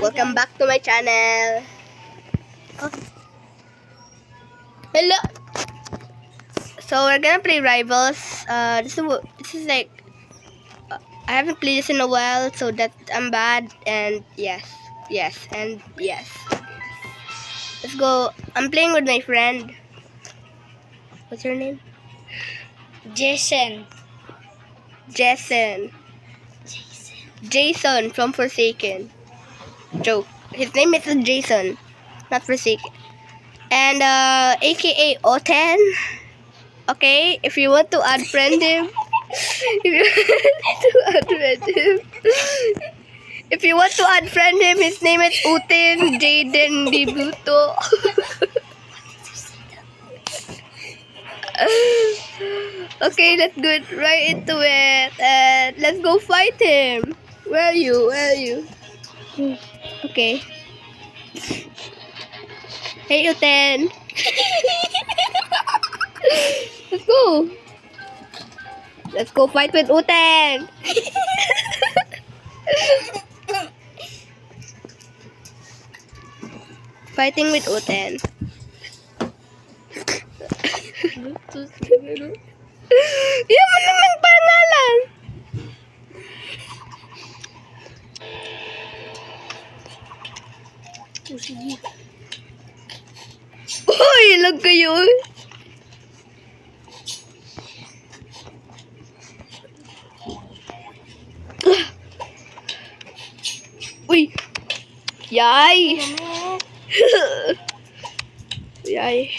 Welcome back to my channel. Hello. So we're gonna play Rivals. This is like I haven't played this in a while, so that I'm bad. And yes. Let's go. I'm playing with my friend. What's her name? Jason. Jason from Forsaken. Joke. His name is Jason, not Forsaken. And AKA Oten. Okay, if you want to add friend him, if you want to add friend him, his name is Utin Jaden Dibuto. Okay, let's go right into it and let's go fight him. Where are you? Okay. Hey Utin. Let's go fight with Uten. Fighting with Uten. Yan mo naman pangalan. Sige. Uy, lag kayo. Uy. Yay. Yay.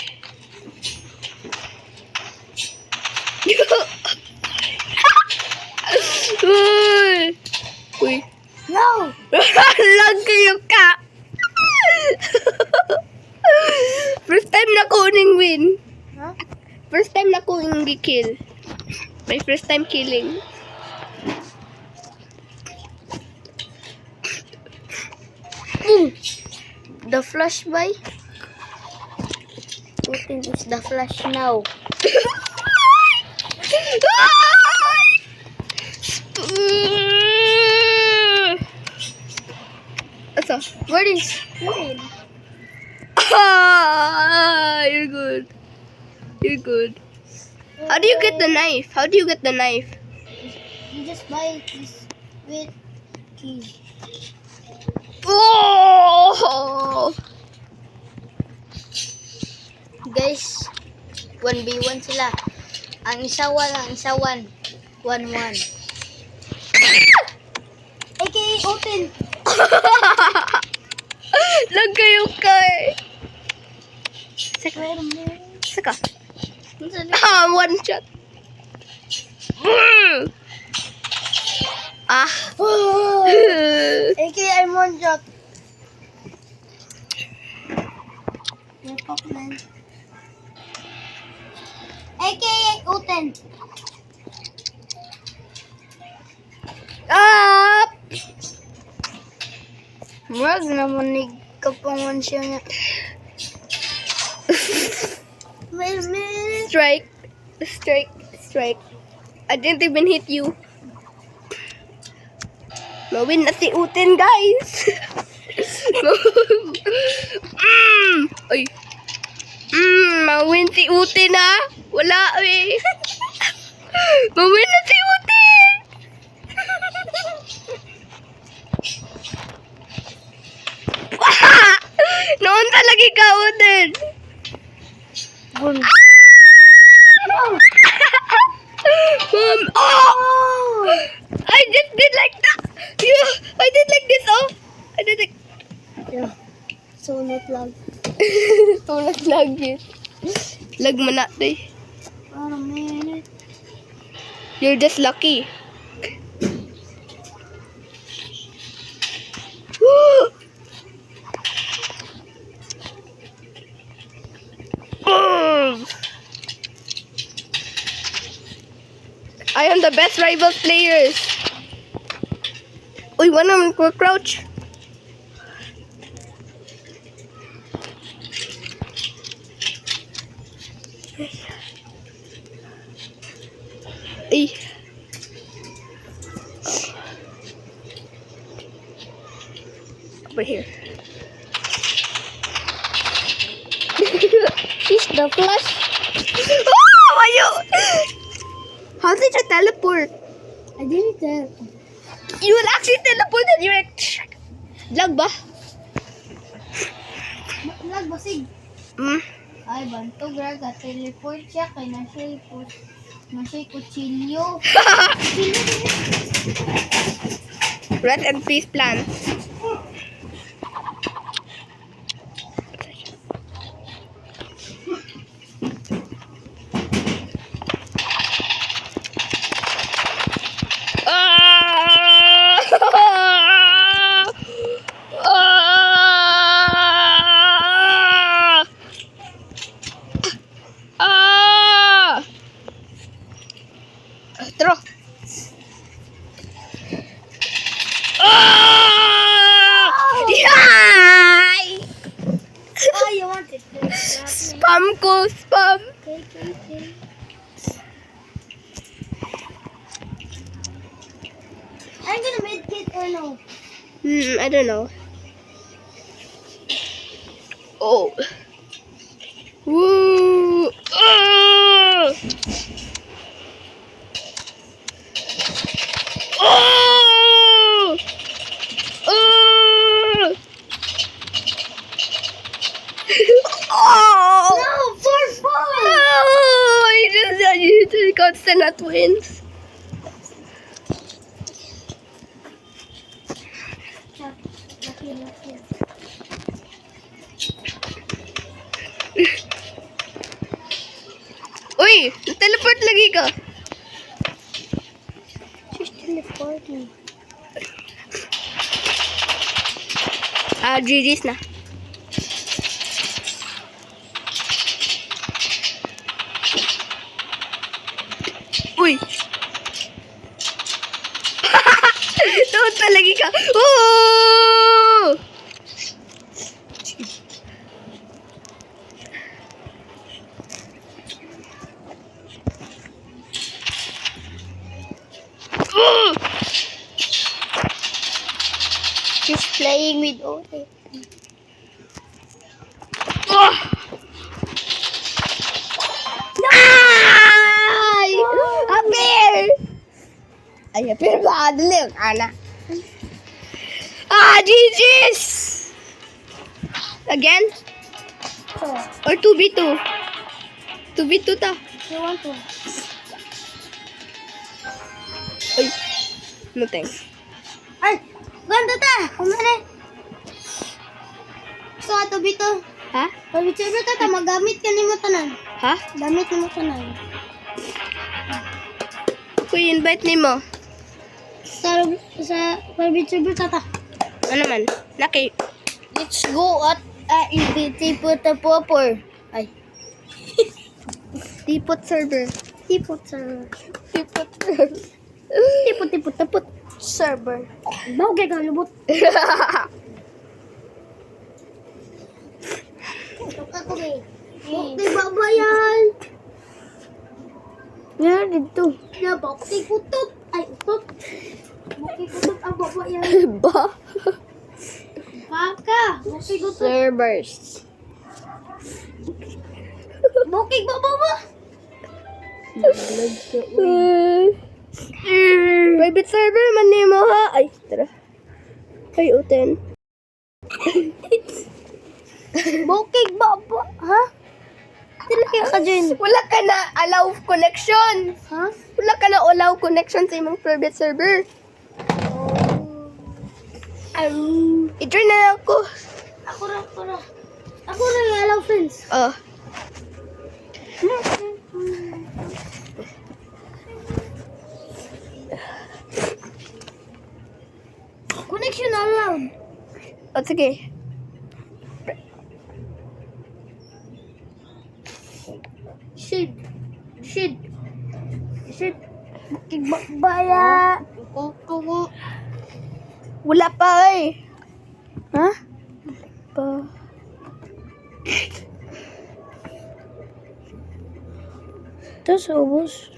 Uy. Uy. No! Lag kayo ka. First time na ko uning win. Huh? First time na ko uning kill. My first time killing. The flash by? Putin is the flash now. Asa? Where is Putin? You're good. How do you get the knife? You just buy this with key. Oh! Guys, 1v1 sila. Ang isa 1. 1-1. AKA open. Lag kayo kay. Saka. One shot. AKA I'm one shot. AKA Uten. Up! Murag naman kapangan siya nga. Wait a minute. Strike. I didn't even hit you. Mawin na si Uten, guys. Uy. Mawin si Uten, ha? Wala, eh. Mawin na si Uten. Noon talaga ikaw, Uten. Boom. Mom, oh! I just did like that. I did like this, oh. I did like... Yeah. So not lag. Tulad lag yun. Lag mo na, day. Wait a minute. You're just lucky. I am the best rival players. Uy, one naman ko crouch. Ay. Over here. She's the flash. Oh, you! How did you teleport? I didn't tell. You will actually teleport and you're like... Lag ba? Nagbasig. Hmm? Ay, banto, graga. Teleport siya kay nasa'y kutsilyo. Red and peace plan. Throw. Yay! Oh, you want it? Spam ko, spam. Okay. I'm gonna medkit or no? I don't know. Oh. Woo! Oh! Oh! Oh! Oh! No, for fun! Oh! I just got Senna twins. Lucky. Uy! Teleport lagi ka. She's teleporting. GG's na. Uy! Doon pa lagi ka. Oh! Oh! She's playing with Ote. Oh! Ay! Apir! Ay, apir ba? Dali ang anak. GG's! Again? So, Or 2v2? 2v2 ta. you want to? Ay. No thanks. Ay, ganda ta! Kumare. So, ato bito. Ha? Pabitsura ta, magamit ka ni mo tanan. Ha? Gamit ni mo tanan. Kuy, invite ni mo. Sa pabitsura ta. Ano man? Laki. Let's go at tipo ta popor. Ay. Tipot server. Tipot server. Tipot server. Tipot server. Mau kay kalubot. Ako kay. Bakti babayan. Yan, dito. Ya, bakti kutot. Ay, utot. Bakti kutot ang babayan. Ba? Baka. Bakti kutot. Servers. Bakti bababa. Private server man ni mo ha. Ay, tara. Ay, uten. Bakti baba. Ha? Dili ka dyan. Wala ka na allow connection. Ha? Wala ka na allow connection sa imong private server. I-join na lang ako. Ako ra. Ako ra yung allow friends. Oh. Connection allowed. O, sige. Should. Kigbaya. Wala pa eh. Ha? Pa. Tapos ubos.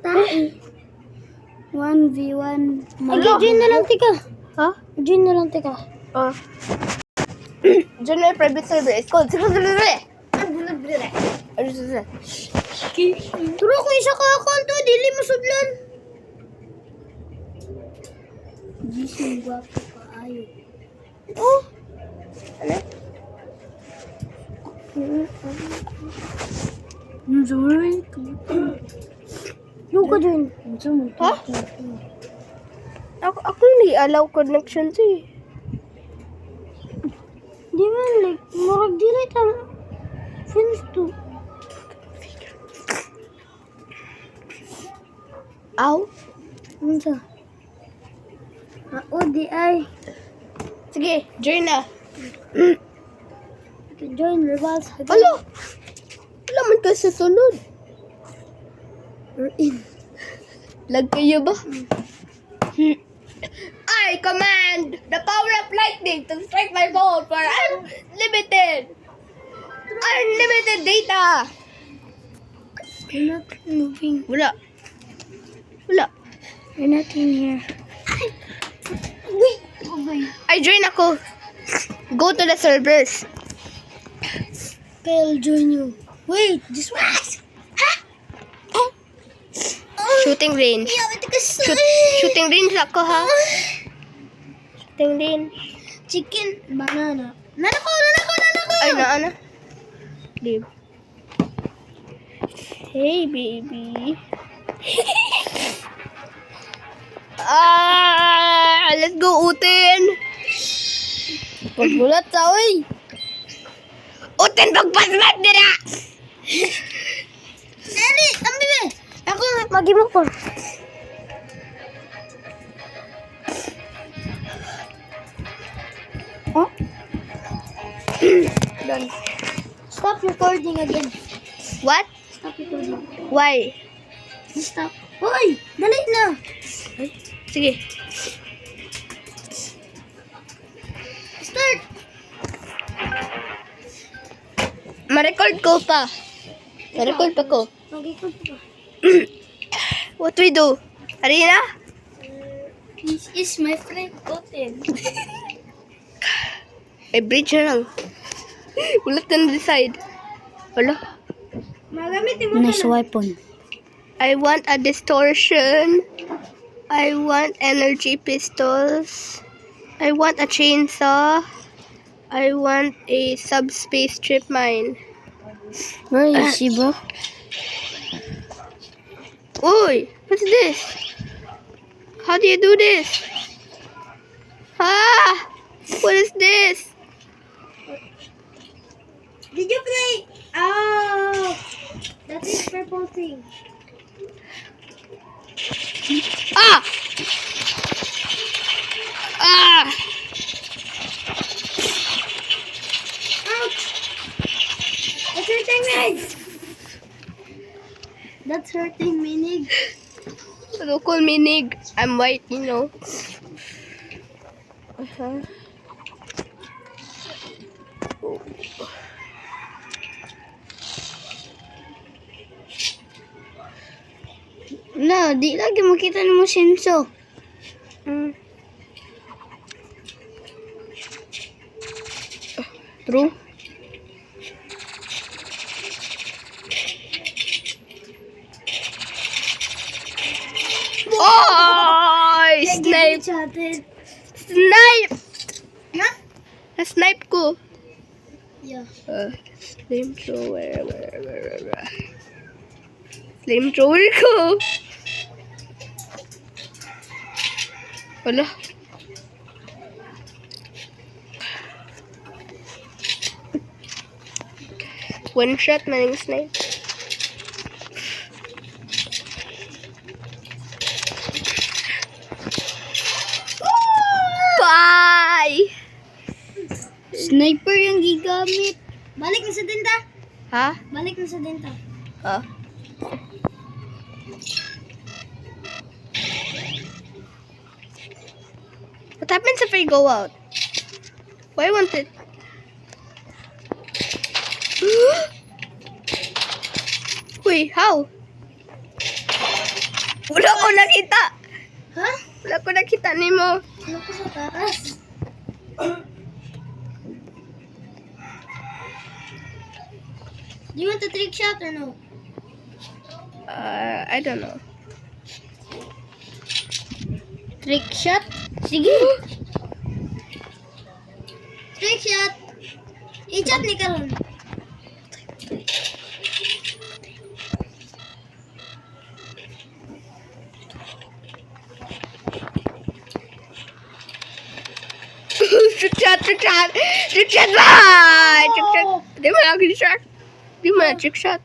Tai. 1v1. Join na lang, tika. Ha? Join na lang, tika. Oh. Diyan may private server. It's called... Turo ko isa ka account to, dili masudlan. Gising gwapo ka ayo. Oh! Ano? Sorry. Yung ka dyan. Ha? Ako hindi allow connection to eh. Di man, like, murag dili ta. Friends to. Aw? Ano sa? O, di ay. Sige, join na. Join, rivals. Alo! Wala man ka sa sunod. We're in. Lag kayo ba? I command the power of lightning to strike my phone for unlimited data. We're not moving. Wala. We're not in here. Wait. Okay. I join ako. Go to the servers. I'll join you. Wait, this was. Shooting range. Shooting range ako ha. Shooting range. Chicken. Banana. Nanako. Ay, naana. Leave. Hey, baby. Let's go, Uten. Pagbulat sa oy. Uten, pagpasmat nila! Dali, ambi be. Ako magimo ko. Oh. Done. Stop recording again. What? Stop recording. Why? Stop. Hoy, dali na. Sige. Start. Ma-record ko pa. Ma-record pa ko. Mag-record pa. What we do? Arina? This is my friend Oten. Ay, bridge na lang. Ulat na decide. Wala. Magamitin mo nice weapon. I want a distortion. I want energy pistols. I want a chainsaw. I want a subspace trip mine. Where is she, bro? Oi, what's this? How do you do this? Ah! What is this? Did you play? Oh, that is purple thing. Ah! Ah! Ouch! That's hurting me. That's hurting me, Nig. Don't call me Nig. I'm white, you know. Uh-huh. No, di lagi makita mo Shinso. Mm. True. Oh! Snipe! Snipe! Huh? Na-snipe ko. Yeah. Flamethrower. Flamethrower ko. Wala. One shot maning snipe. Bye! Sniper yung gigamit. Balik na sa denta. Ha? Balik na sa denta. Ah. What happens if I go out? Why won't it? Wait, how? Wala ko nakita. Ha? Wala ko nakita ni mo. Ano ko sa taas? Do you want a trick shot or no? I don't know. Trick shot? Sige. Trick shot. I-chat ni Karon. Trick shot, trick shot! Trick shot ba? Trick shot. Di mo na trick shot. Di mo na trick shot.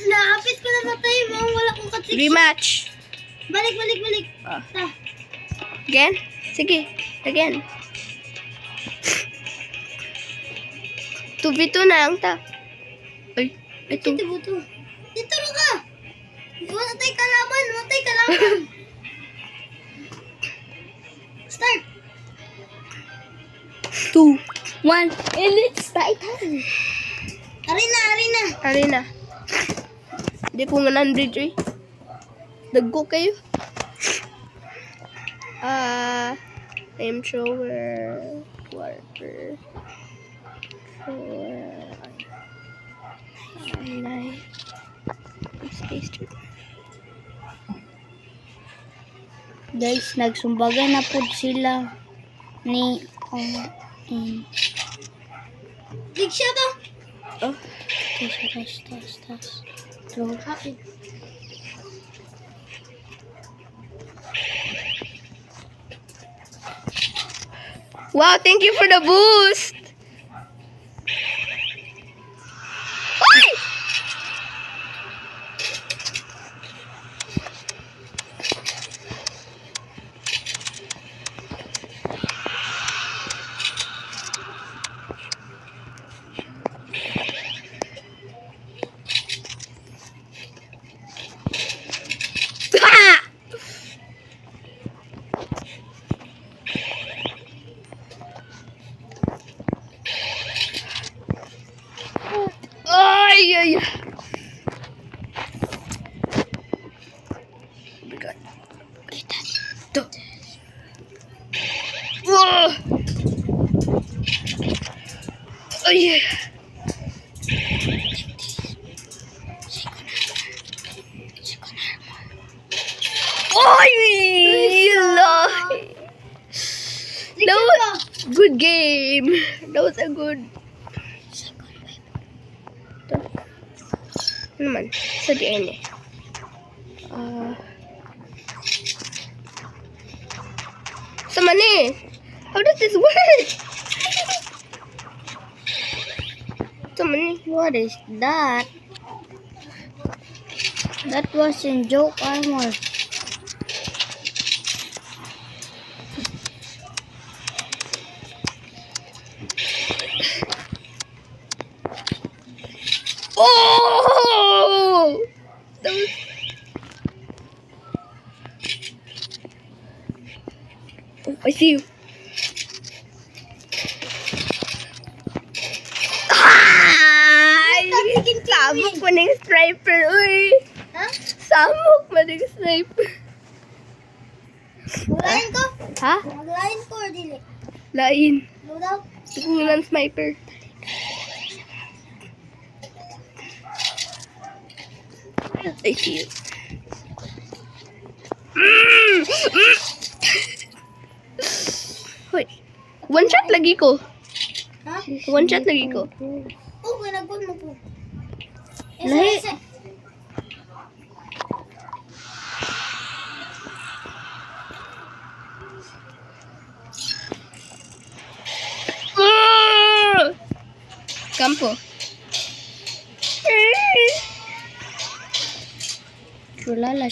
Naapit ko na sa tayo. Wala kong ka-trick shot. Rematch. Balik. Ah. Ta. Again? Sige. Again. 2v2 na lang ta. Ay, ito. Dito buto. Dito ro ka. Matay kalaban. Start. 2, 1, and it's fight. Arena. Arena. Hindi ko nga 100 eh. Dagko kayo. Flamethrower. Water. Knife. Space trip. Guys, nagsumbagan na po sila ni Big shot ah. Oh. Tas. Throw. Happy. Wow, thank you for the boost. Ay! Ah! Ay. Oh my God. Ito. Whoa. Ay. Ay! That was good game. That was a good. Ano naman? Sa DNA. Sa mani. How does this work? Sa mani. What is that? That was in joke armor. Oh! That was... Oh, I see you. Sabok mo ng sniper, uy. Ha? Sabok mo ng sniper. Maglain ko? Ha? Maglain ko or dili? Lain. Loadout? Ito ng sniper. I see you. Hoy. One shot lagi ko. Ha? One shot lagi ko. Oh, ginagod mo po. Lahi. Campo. Shulala.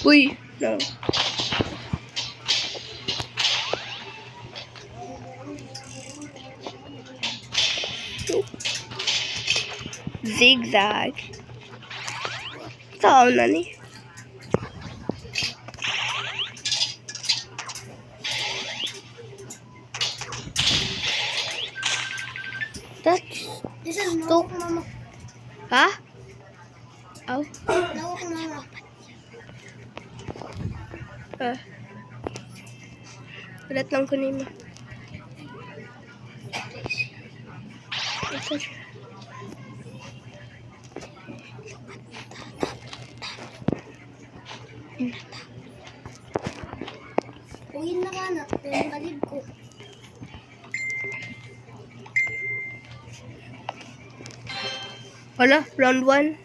Uy, no. Zigzag. Tao na ni. That's... Jason, lawak mama. Ha? Aw. Lawak mama. Ulat lang ko nimo. Ito siya. Uyin na ka na. Pero kalib ko. Wala, round 1.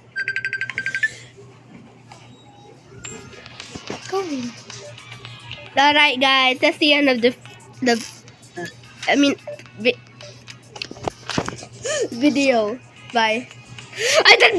Alright, guys, that's the end of the video. Bye. I did